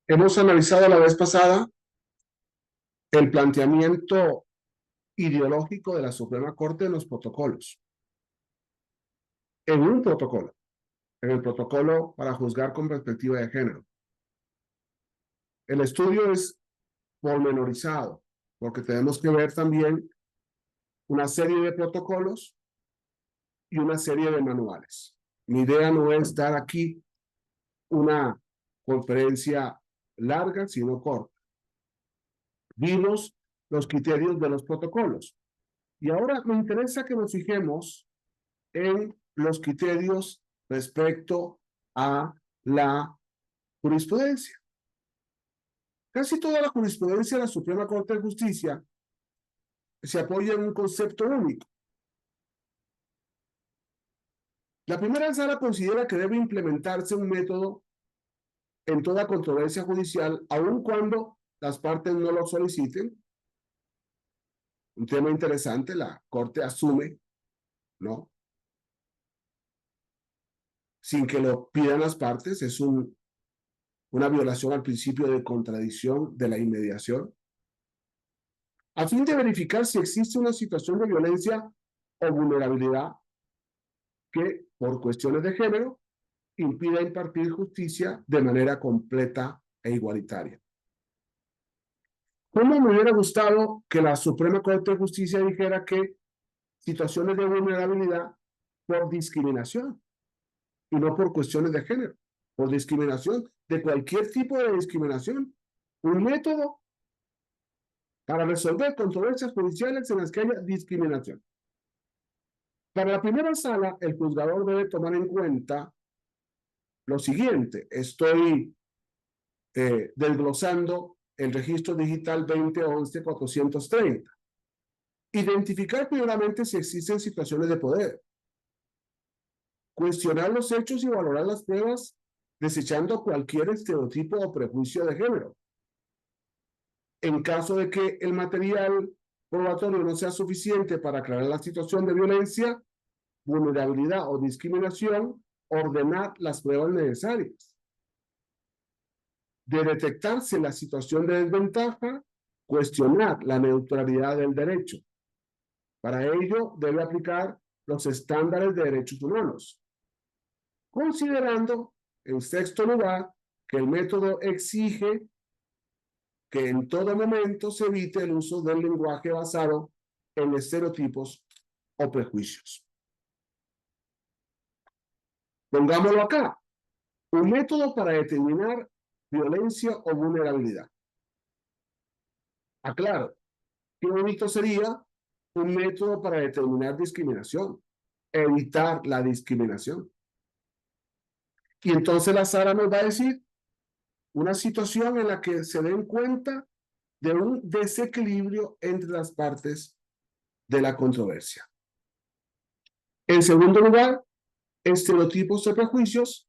Hemos analizado la vez pasada el planteamiento ideológico de la Suprema Corte en los protocolos. En un protocolo, en el protocolo para juzgar con perspectiva de género. El estudio es pormenorizado, porque tenemos que ver también una serie de protocolos y una serie de manuales. Mi idea no es dar aquí una conferencia larga, sino corta. Vimos los criterios de los protocolos. Y ahora me interesa que nos fijemos en los criterios respecto a la jurisprudencia. Casi toda la jurisprudencia de la Suprema Corte de Justicia se apoya en un concepto único. La primera sala considera que debe implementarse un método en toda controversia judicial, aun cuando las partes no lo soliciten. Un tema interesante, la Corte asume, ¿no? Sin que lo pidan las partes, es una violación al principio de contradicción de la inmediación. A fin de verificar si existe una situación de violencia o vulnerabilidad que, por cuestiones de género, impida impartir justicia de manera completa e igualitaria. ¿Cómo me hubiera gustado que la Suprema Corte de Justicia dijera que situaciones de vulnerabilidad por discriminación y no por cuestiones de género, por discriminación, de cualquier tipo de discriminación? Un método para resolver controversias judiciales en las que haya discriminación. Para la primera sala, el juzgador debe tomar en cuenta lo siguiente. Estoy desglosando el registro digital 2011-430. Identificar primeramente si existen situaciones de poder. Cuestionar los hechos y valorar las pruebas desechando cualquier estereotipo o prejuicio de género. En caso de que el material probatorio no sea suficiente para aclarar la situación de violencia, vulnerabilidad o discriminación, ordenar las pruebas necesarias. De detectarse la situación de desventaja, cuestionar la neutralidad del derecho. Para ello, debe aplicar los estándares de derechos humanos, considerando, en sexto lugar, que el método exige que en todo momento se evite el uso del lenguaje basado en estereotipos o prejuicios. Pongámoslo acá. Un método para determinar violencia o vulnerabilidad. Aclaro, qué bonito sería un método para determinar discriminación, evitar la discriminación. Y entonces la Sara nos va a decir una situación en la que se den cuenta de un desequilibrio entre las partes de la controversia. En segundo lugar, estereotipos o prejuicios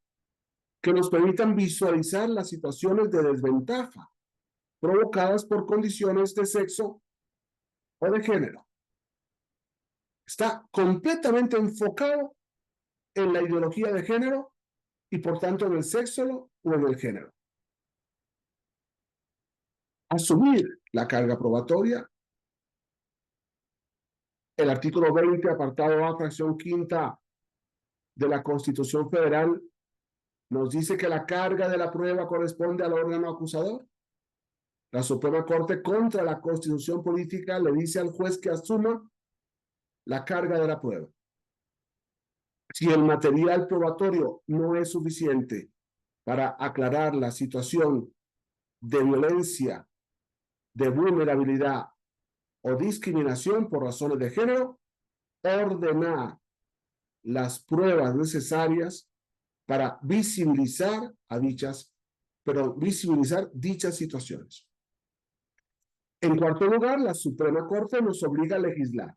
que nos permitan visualizar las situaciones de desventaja provocadas por condiciones de sexo o de género. Está completamente enfocado en la ideología de género y por tanto en el sexo o en el género. Asumir la carga probatoria. El artículo 20, apartado A, fracción quinta de la Constitución Federal, nos dice que la carga de la prueba corresponde al órgano acusador. La Suprema Corte, contra la Constitución política, le dice al juez que asuma la carga de la prueba. Si el material probatorio no es suficiente para aclarar la situación de violencia, de vulnerabilidad o discriminación por razones de género, ordenar las pruebas necesarias para visibilizar dichas situaciones. En cuarto lugar, la Suprema Corte nos obliga a legislar.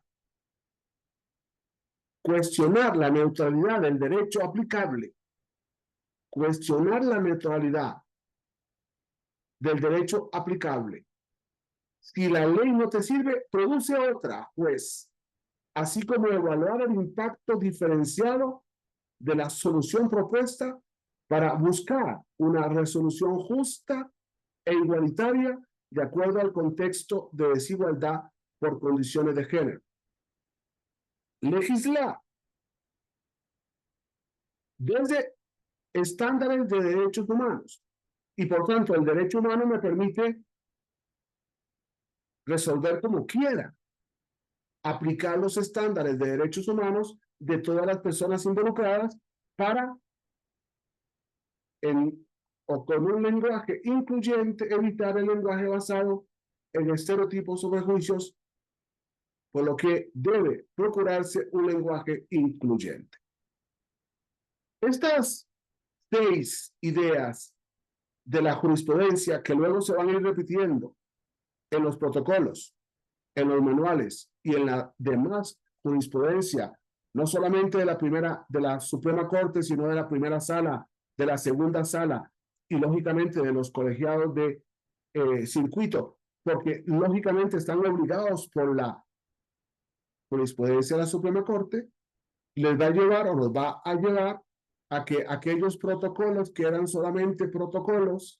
Cuestionar la neutralidad del derecho aplicable. Cuestionar la neutralidad del derecho aplicable. Si la ley no te sirve, produce otra, pues, así como evaluar el impacto diferenciado de la solución propuesta para buscar una resolución justa e igualitaria de acuerdo al contexto de desigualdad por condiciones de género. Legislar desde estándares de derechos humanos y por tanto el derecho humano me permite resolver como quiera, aplicar los estándares de derechos humanos de todas las personas involucradas para, o con un lenguaje incluyente, evitar el lenguaje basado en estereotipos o prejuicios, por lo que debe procurarse un lenguaje incluyente. Estas 6 ideas de la jurisprudencia que luego se van a ir repitiendo en los protocolos, en los manuales y en la demás jurisprudencia, no solamente de la Suprema Corte, sino de la primera sala, de la segunda sala y lógicamente de los colegiados de circuito, porque lógicamente están obligados por la jurisprudencia de la Suprema Corte, les va a llevar o nos va a llevar a que aquellos protocolos que eran solamente protocolos,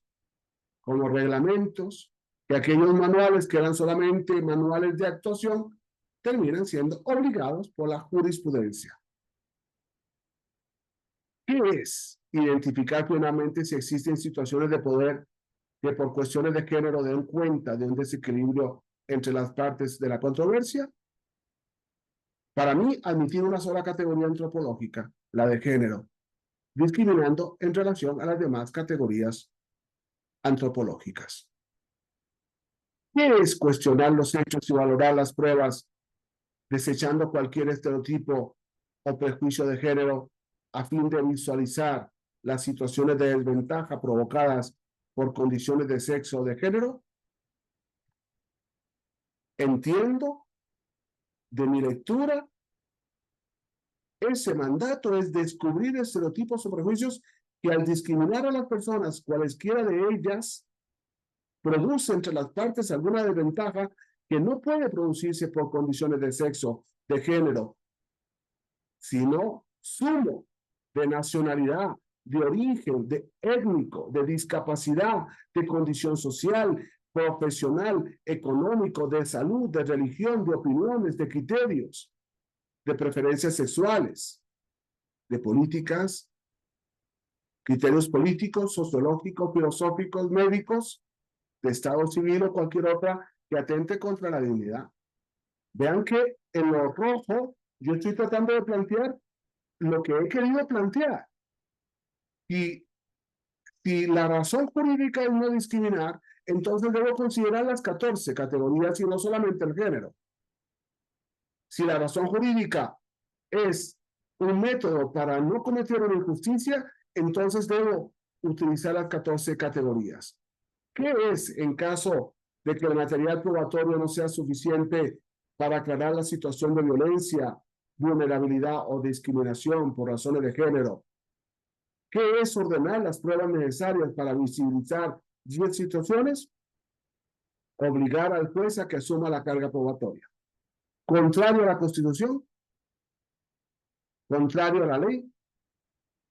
como reglamentos, que aquellos manuales que eran solamente manuales de actuación, terminan siendo obligados por la jurisprudencia. ¿Qué es identificar plenamente si existen situaciones de poder que por cuestiones de género den cuenta de un desequilibrio entre las partes de la controversia? Para mí, admitir una sola categoría antropológica, la de género, discriminando en relación a las demás categorías antropológicas. ¿Qué es cuestionar los hechos y valorar las pruebas, desechando cualquier estereotipo o prejuicio de género a fin de visualizar las situaciones de desventaja provocadas por condiciones de sexo o de género? Entiendo de mi lectura, ese mandato es descubrir estereotipos o prejuicios que al discriminar a las personas, cualesquiera de ellas, produce entre las partes alguna desventaja que no puede producirse por condiciones de sexo, de género, sino sumo, de nacionalidad, de origen, de étnico, de discapacidad, de condición social, profesional, económico, de salud, de religión, de opiniones, de criterios, de preferencias sexuales, de políticas, criterios políticos, sociológicos, filosóficos, médicos, de estado civil o cualquier otra que atente contra la dignidad. Vean que en lo rojo yo estoy tratando de plantear lo que he querido plantear. Y si la razón jurídica es no discriminar, entonces debo considerar las 14 categorías y no solamente el género. Si la razón jurídica es un método para no cometer una injusticia, entonces debo utilizar las 14 categorías. ¿Qué es en caso de que el material probatorio no sea suficiente para aclarar la situación de violencia, vulnerabilidad o discriminación por razones de género? ¿Qué es ordenar las pruebas necesarias para visibilizar 10 situaciones? Obligar al juez a que asuma la carga probatoria. Contrario a la Constitución, contrario a la ley,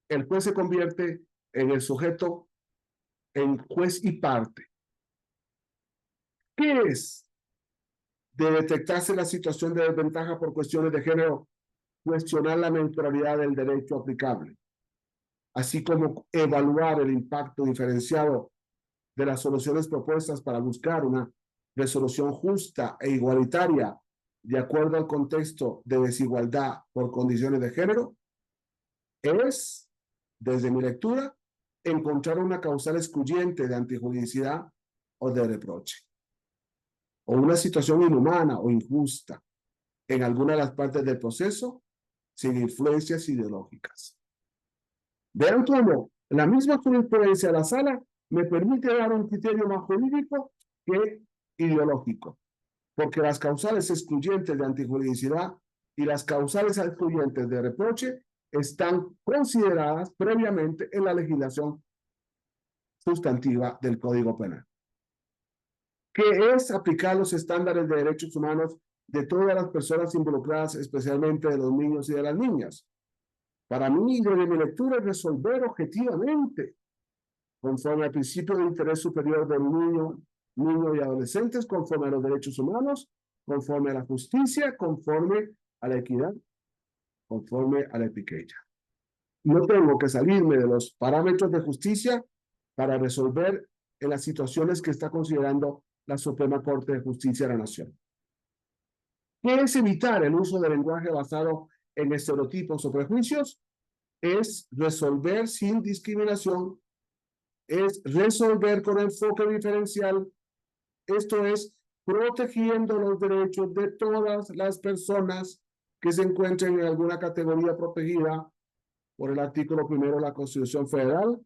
el juez se convierte en el sujeto, en juez y parte. ¿Qué es de detectarse la situación de desventaja por cuestiones de género? Cuestionar la neutralidad del derecho aplicable, así como evaluar el impacto diferenciado de las soluciones propuestas para buscar una resolución justa e igualitaria de acuerdo al contexto de desigualdad por condiciones de género, es, desde mi lectura, encontrar una causal excluyente de antijuridicidad o de reproche, o una situación inhumana o injusta en alguna de las partes del proceso sin influencias ideológicas. Vean cómo la misma jurisprudencia de la sala me permite dar un criterio más jurídico que ideológico, porque las causales excluyentes de antijuridicidad y las causales excluyentes de reproche están consideradas previamente en la legislación sustantiva del Código Penal. ¿Qué es aplicar los estándares de derechos humanos de todas las personas involucradas, especialmente de los niños y de las niñas? Para mí, desde mi lectura, es resolver objetivamente conforme al principio de interés superior del niño y adolescentes, conforme a los derechos humanos, conforme a la justicia, conforme a la equidad, conforme a la etiqueta. No tengo que salirme de los parámetros de justicia para resolver en las situaciones que está considerando la Suprema Corte de Justicia de la Nación. ¿Qué es evitar el uso del lenguaje basado en estereotipos o prejuicios? Es resolver sin discriminación, es resolver con enfoque diferencial, esto es protegiendo los derechos de todas las personas que se encuentren en alguna categoría protegida por el artículo 1 de la Constitución Federal,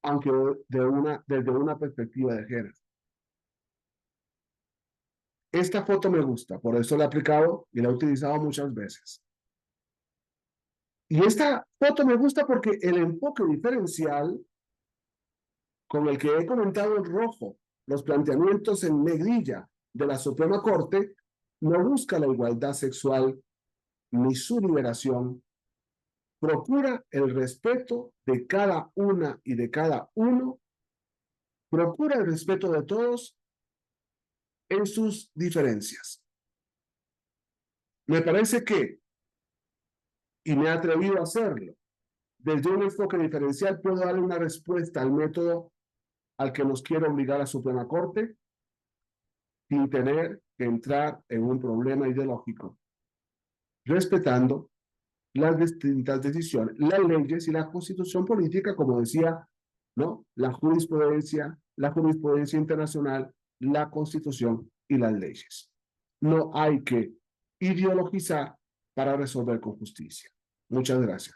aunque desde una perspectiva de género. Esta foto me gusta, por eso la he aplicado y la he utilizado muchas veces. Y esta foto me gusta porque el enfoque diferencial con el que he comentado en rojo los planteamientos en negrilla de la Suprema Corte no busca la igualdad sexual ni su liberación, procura el respeto de cada una y de cada uno, procura el respeto de todos en sus diferencias. Me parece que, y me he atrevido a hacerlo, desde un enfoque diferencial puedo darle una respuesta al método al que nos quiere obligar la Suprema Corte sin tener que entrar en un problema ideológico, respetando las distintas decisiones, las leyes y la constitución política, como decía, ¿no? La jurisprudencia internacional, la constitución y las leyes. No hay que ideologizar para resolver con justicia. Muchas gracias.